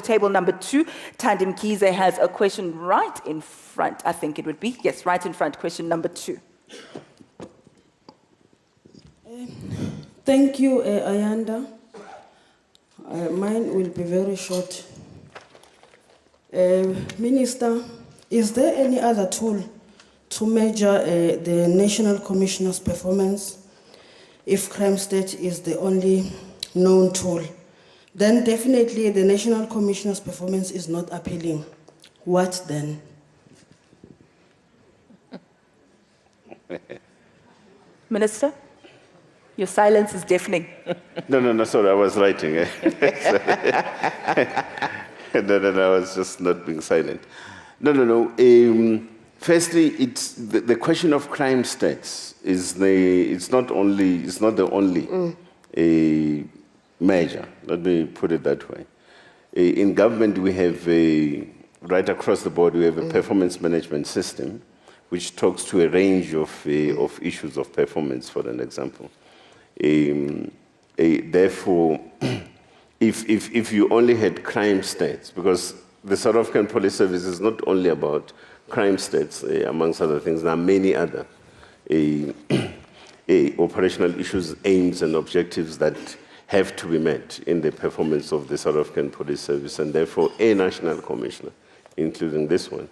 table number 2. Thandi Mkhize has a question right in front, I think it would be. Yes, right in front, question number 2. Thank you, Ayanda. Mine will be very short. Minister, is there any other tool to measure the National Commissioner's performance? If crime state is the only known tool, then definitely the National Commissioner's performance is not appealing. What then? Minister, your silence is deafening. No, sorry, I was writing. No, I was just not being silent. No. Firstly, it's the question of crime stats is not the only measure. Let me put it that way. In government, we have right across the board, we have a performance management system, which talks to a range of issues of performance. For an example, therefore, if you only had crime stats, because the South African Police Service is not only about crime stats, amongst other things, there are many other operational issues, aims, and objectives that have to be met in the performance of the South African Police Service, and therefore a national commissioner, including this one,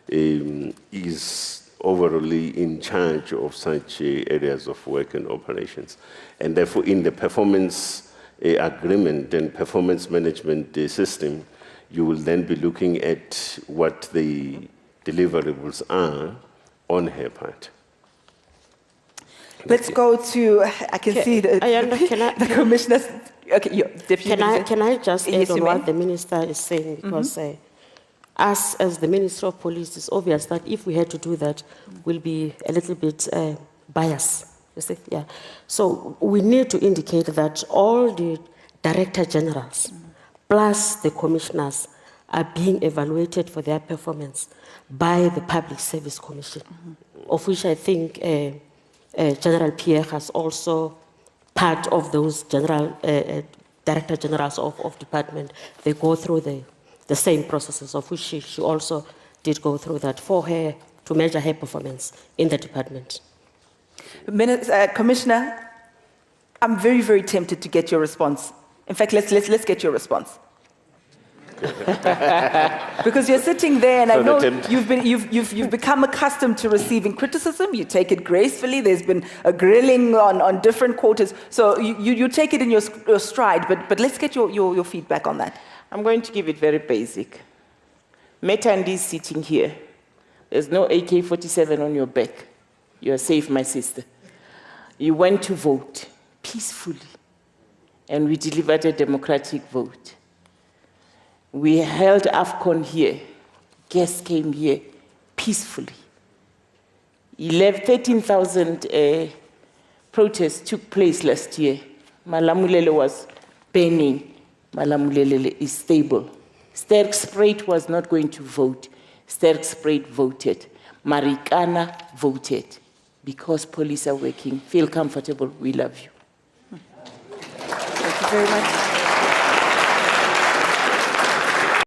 is overall in charge of such areas of work and operations. And therefore, in the performance agreement and performance management system, you will then be looking at what the deliverables are on her part. Let's go to, I can see the commissioners. Okay, can I just add on what the minister is saying? Because us, as the Minister of Police, it's obvious that if we had to do that, we'll be a little bit biased. You see? Yeah. So we need to indicate that all the Director Generals, plus the commissioners, are being evaluated for their performance by the Public Service Commission, of which I think General Pierre has also part of those Director Generals of department. They go through the same processes, of which she also did go through that for her to measure her performance in the department. Commissioner, I'm very, very tempted to get your response. In fact, let's get your response. Because you're sitting there, and I know you've become accustomed to receiving criticism. You take it gracefully. There's been a grilling on different quarters, so you take it in your stride. But let's get your feedback on that. I'm going to give it very basic. Thandi is sitting here. There's no AK-47 on your back. You're safe, my sister. You went to vote peacefully, and we delivered a democratic vote. We held AFCON here. Guests came here peacefully. 13,000 protests took place last year. Malamulele was burning. Malamulele is stable. Sterkspruit was not going to vote. Sterkspruit voted. Marikana voted. Because police are working. Feel comfortable. We love you. Thank you very much.